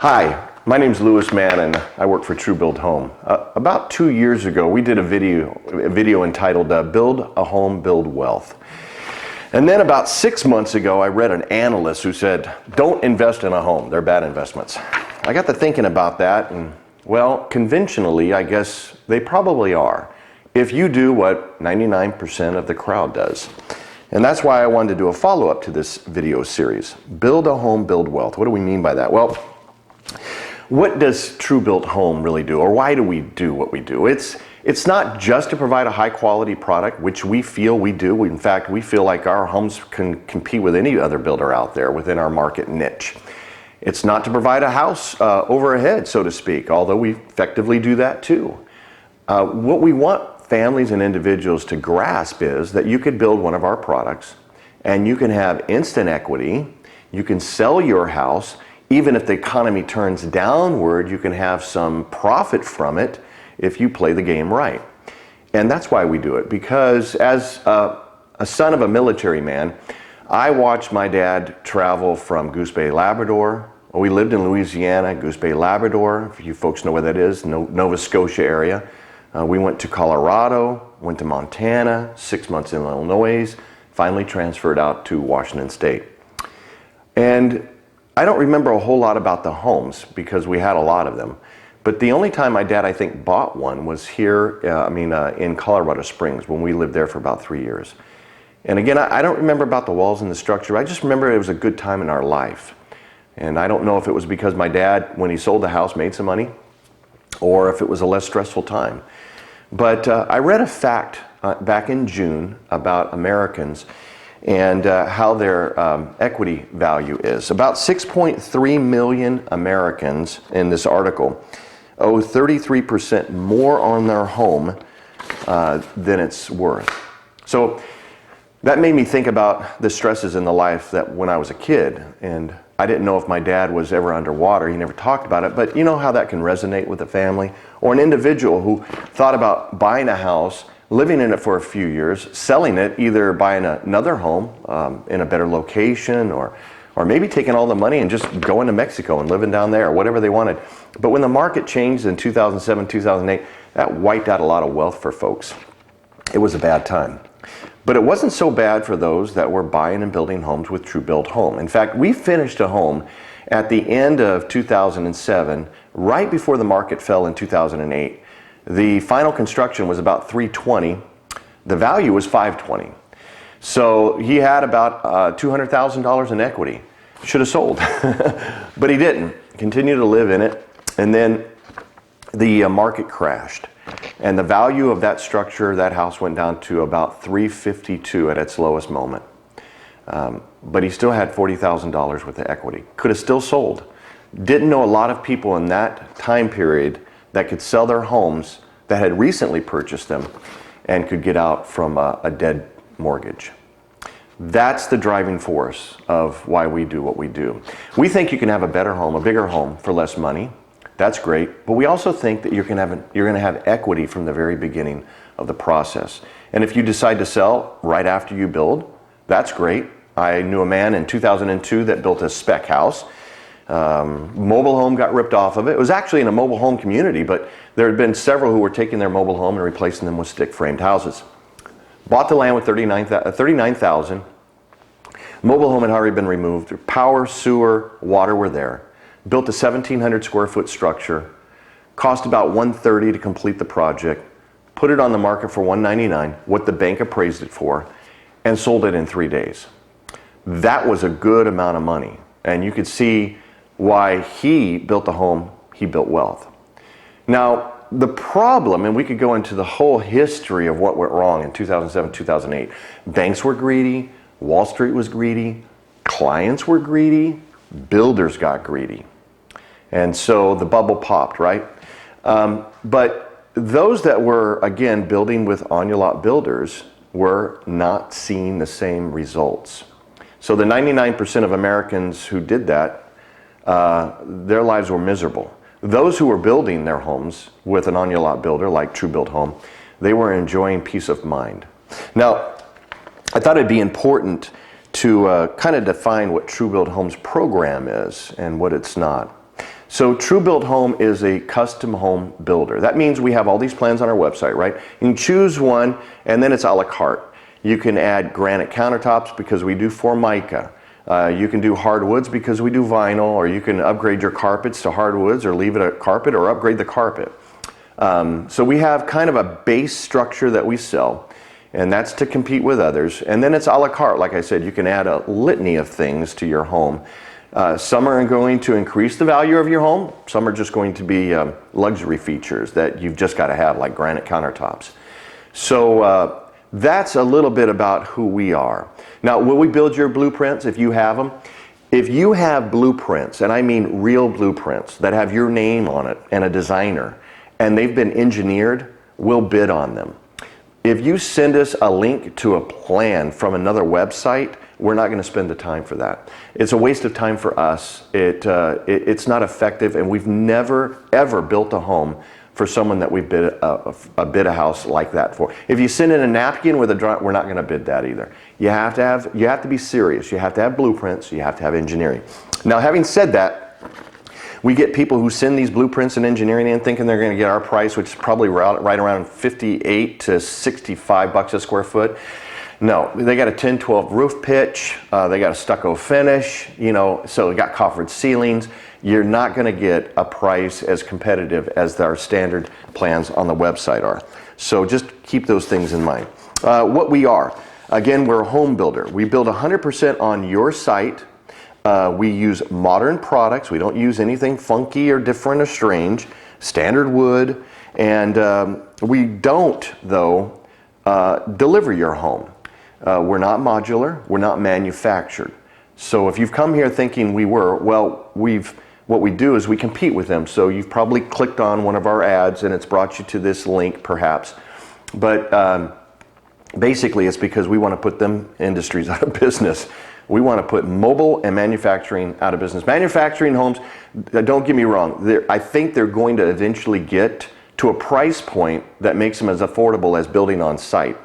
Hi, my name's Louis Mann and I work for True Build Home. About 2 years ago, we did a video entitled Build a Home, Build Wealth. And then about 6 months ago, I read an analyst who said, don't invest in a home, they're bad investments. I got to thinking about that and, well, conventionally, I guess they probably are, if you do what 99% of the crowd does. And that's why I wanted to do a follow-up to this video series. Build a home, build wealth. What do we mean by that? Well, what does True Built Home really do, or why do we do what we do? It's not just to provide a high-quality product, which we feel we do. In fact, we feel like our homes can compete with any other builder out there within our market niche. It's not to provide a house over a head, so to speak, although we effectively do that too. What we want families and individuals to grasp is that you could build one of our products and you can have instant equity, you can sell your house. Even if the economy turns downward, you can have some profit from it if you play the game right. And that's why we do it, because as a son of a military man, I watched my dad travel from Goose Bay, Labrador. We lived in Louisiana, Goose Bay, Labrador, if you folks know where that is, Nova Scotia area. We went to Colorado, went to Montana, 6 months in Illinois, finally transferred out to Washington State. And I don't remember a whole lot about the homes because we had a lot of them. But the only time my dad, I think, bought one was here, in Colorado Springs when we lived there for about 3 years. And again, I don't remember about the walls and the structure. I just remember it was a good time in our life. And I don't know if it was because my dad, when he sold the house, made some money, or if it was a less stressful time. But I read a fact back in June about Americans and how their equity value is. About 6.3 million Americans in this article owe 33% more on their home than it's worth. So that made me think about the stresses in the life that when I was a kid, and I didn't know if my dad was ever underwater. He never talked about it, but you know how that can resonate with a family or an individual who thought about buying a house, living in it for a few years, selling it, either buying another home in a better location or maybe taking all the money and just going to Mexico and living down there, or whatever they wanted. But when the market changed in 2007, 2008, that wiped out a lot of wealth for folks. It was a bad time. But it wasn't so bad for those that were buying and building homes with True Built Home. In fact, we finished a home at the end of 2007, right before the market fell in 2008. The final construction was about $320. The value was $520. So he had about $200,000 in equity. Should have sold, but he didn't. Continued to live in it. And then the market crashed. And the value of that structure, that house, went down to about $352 at its lowest moment. But he still had $40,000 worth of equity. Could have still sold. Didn't know a lot of people in that time period that could sell their homes that had recently purchased them and could get out from a dead mortgage. That's the driving force of why we do what we do. We think you can have a better home, a bigger home, for less money. That's great, but we also think that you're going to have equity from the very beginning of the process. And if you decide to sell right after you build, that's great. I knew a man in 2002 that built a spec house. Mobile home got ripped off of it. It was actually in a mobile home community, but there had been several who were taking their mobile home and replacing them with stick framed houses. Bought the land with $39,000. Mobile home had already been removed. Power, sewer, water were there. Built a 1,700 square foot structure. Cost about $130 to complete the project. Put it on the market for $199, what the bank appraised it for, and sold it in 3 days. That was a good amount of money. And you could see why he built a home, he built wealth. Now, the problem, and we could go into the whole history of what went wrong in 2007, 2008. Banks were greedy, Wall Street was greedy, clients were greedy, builders got greedy. And so the bubble popped, right? But those that were, again, building with on-your-lot builders were not seeing the same results. So the 99% of Americans who did that, their lives were miserable. Those who were building their homes with an on-your-lot builder like True Built Home, they were enjoying peace of mind. Now, I thought it'd be important to kind of define what True Built Home's program is and what it's not. So True Built Home is a custom home builder. That means we have all these plans on our website, right? You can choose one, and then it's a la carte. You can add granite countertops because we do Formica. You can do hardwoods because we do vinyl, or you can upgrade your carpets to hardwoods or leave it a carpet or upgrade the carpet. So we have kind of a base structure that we sell, and that's to compete with others. And then it's a la carte. Like I said, you can add a litany of things to your home. Some are going to increase the value of your home. Some are just going to be luxury features that you've just got to have, like granite countertops. So that's a little bit about who we are. Now, will we build your blueprints if you have them? If you have blueprints, and I mean real blueprints that have your name on it and a designer, and they've been engineered, we'll bid on them. If you send us a link to a plan from another website, we're not going to spend the time for that. It's a waste of time for us. It's not effective, and we've never, ever built a home for someone that we bid a house like that for. If you send in a napkin with a drawing, we're not going to bid that either. You have to be serious. You have to have blueprints. You have to have engineering. Now, having said that, we get people who send these blueprints and engineering in thinking they're going to get our price, which is probably right around 58 to 65 bucks a square foot. No, they got a 10-12 roof pitch, they got a stucco finish, so they got coffered ceilings. You're not going to get a price as competitive as our standard plans on the website are. So just keep those things in mind. What we are, again, we're a home builder. We build 100% on your site. We use modern products. We don't use anything funky or different or strange. Standard wood. And we don't, though, deliver your home. We're not modular. We're not manufactured. So if you've come here thinking we were, well, what we do is we compete with them. So you've probably clicked on one of our ads and it's brought you to this link, perhaps. But basically, it's because we want to put them industries out of business. We want to put mobile and manufacturing out of business. Manufacturing homes, don't get me wrong, I think they're going to eventually get to a price point that makes them as affordable as building on site.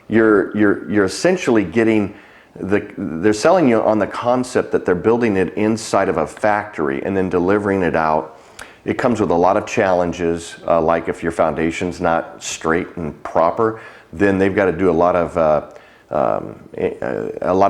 You're essentially getting, they're selling you on the concept that they're building it inside of a factory and then delivering it out. It comes with a lot of challenges, like if your foundation's not straight and proper, then they've got to do a lot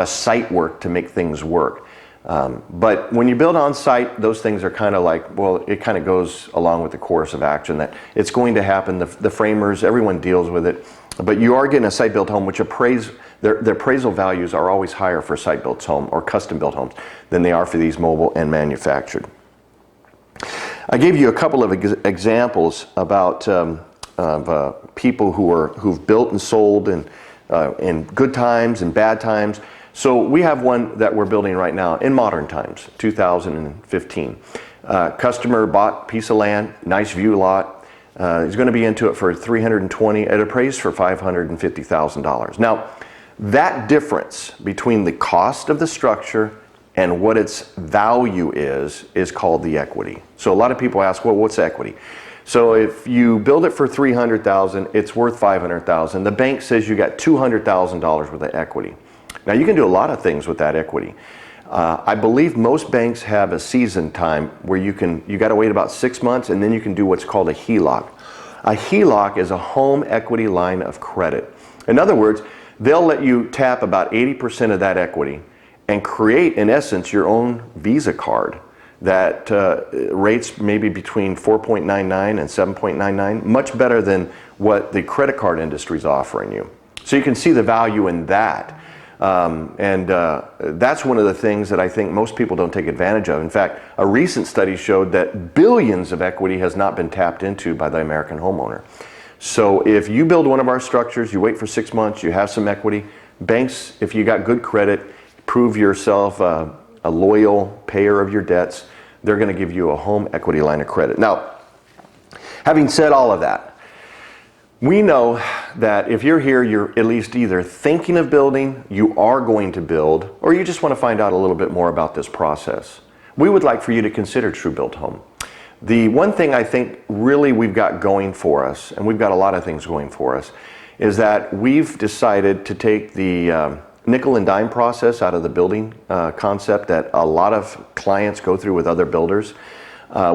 of site work to make things work. But when you build on site, those things are kind of like, well, it kind of goes along with the course of action that it's going to happen. The framers, everyone deals with it. But you are getting a site-built home, which their appraisal values are always higher for site-built home or custom-built homes than they are for these mobile and manufactured. I gave you a couple of examples about people who've built and sold in good times and bad times. So we have one that we're building right now in modern times, 2015. Customer bought a piece of land, nice view lot. He's going to be into it for $320,000. It appraised for $550,000. Now, that difference between the cost of the structure and what its value is called the equity. So a lot of people ask, well, what's equity? So if you build it for $300,000, it's worth $500,000. The bank says you got $200,000 worth of equity. Now you can do a lot of things with that equity. I believe most banks have a season time where you got to wait about 6 months, and then you can do what's called a HELOC. A HELOC is a home equity line of credit. In other words, they'll let you tap about 80% of that equity and create, in essence, your own Visa card that rates maybe between 4.99 and 7.99, much better than what the credit card industry is offering you. So you can see the value in that. That's one of the things that I think most people don't take advantage of. In fact, a recent study showed that billions of equity has not been tapped into by the American homeowner. So if you build one of our structures, you wait for 6 months, you have some equity, banks, if you got good credit, prove yourself a loyal payer of your debts, they're going to give you a home equity line of credit. Now, having said all of that, we know that if you're here, you're at least either thinking of building, you are going to build, or you just want to find out a little bit more about this process. We would like for you to consider True Built Home. The one thing I think really we've got going for us, and we've got a lot of things going for us, is that we've decided to take the nickel and dime process out of the building concept that a lot of clients go through with other builders.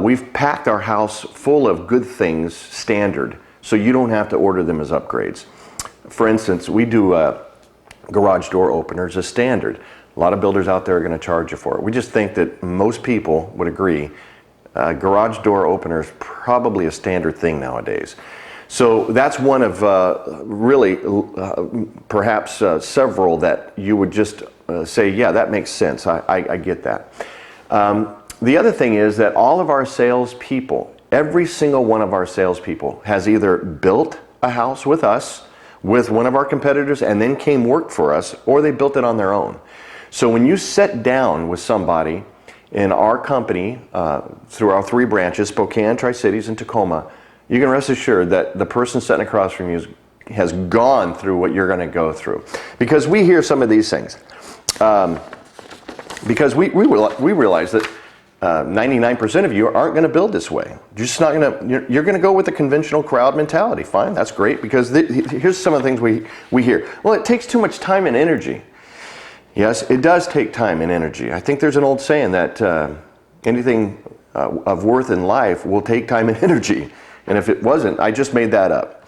We've packed our house full of good things, standard, so you don't have to order them as upgrades. For instance, we do garage door openers as standard. A lot of builders out there are going to charge you for it. We just think that most people would agree garage door opener is probably a standard thing nowadays. So that's one of perhaps several that you would just say, yeah, that makes sense. I get that. The other thing is that all of our salespeople, every single one of our salespeople has either built a house with us, with one of our competitors, and then came work for us, or they built it on their own. So when you sit down with somebody in our company, through our 3 branches, Spokane, Tri-Cities, and Tacoma, you can rest assured that the person sitting across from you has gone through what you're going to go through. Because we hear some of these things. Because we realize that 99% of you aren't going to build this way. You're just not going to. You're going to go with the conventional crowd mentality. Fine, that's great. Because here's some of the things we hear. Well, it takes too much time and energy. Yes, it does take time and energy. I think there's an old saying that anything of worth in life will take time and energy. And if it wasn't, I just made that up.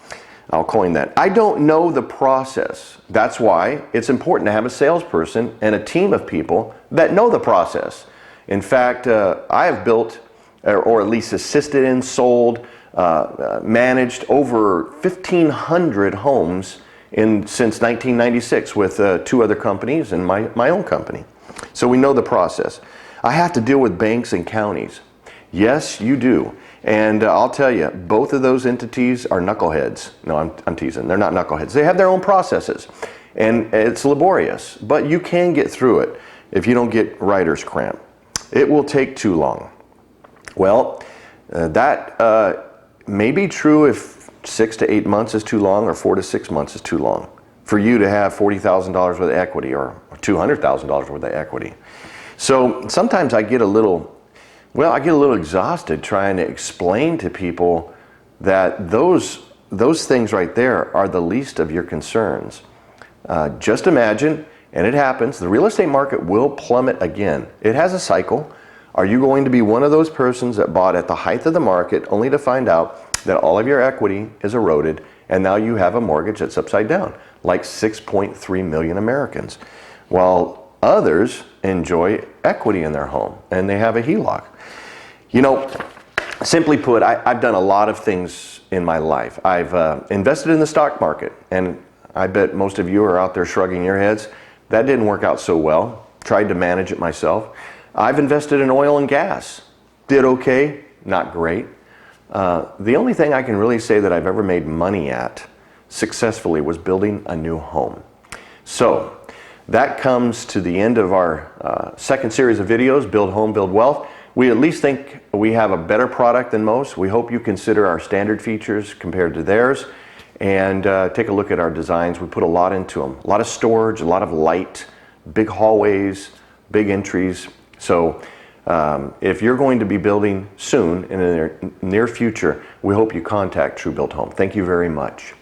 I'll coin that. I don't know the process. That's why it's important to have a salesperson and a team of people that know the process. In fact, I have built, or at least assisted in, sold, managed over 1,500 homes since 1996 with 2 other companies and my own company. So we know the process. I have to deal with banks and counties. Yes, you do. And I'll tell you, both of those entities are knuckleheads. No, I'm teasing. They're not knuckleheads. They have their own processes. And it's laborious. But you can get through it if you don't get writer's cramp. It will take too long. Well, that may be true if 6 to 8 months is too long, or 4 to 6 months is too long for you to have $40,000 worth of equity or $200,000 worth of equity. So sometimes I get a little exhausted trying to explain to people that those things right there are the least of your concerns. Just imagine, and it happens, the real estate market will plummet again. It has a cycle. Are you going to be one of those persons that bought at the height of the market only to find out that all of your equity is eroded and now you have a mortgage that's upside down, like 6.3 million Americans, while others enjoy equity in their home and they have a HELOC? You know, simply put, I've done a lot of things in my life. I've invested in the stock market, and I bet most of you are out there shrugging your heads. That didn't work out so well. Tried to manage it myself. I've invested in oil and gas. Did okay, not great. The only thing I can really say that I've ever made money at successfully was building a new home. So that comes to the end of our second series of videos, Build Home, Build Wealth. We at least think we have a better product than most. We hope you consider our standard features compared to theirs, and take a look at our designs. We put a lot into them. A lot of storage, a lot of light, big hallways, big entries. So if you're going to be building soon in the near future, we hope you contact True Built Home. Thank you very much.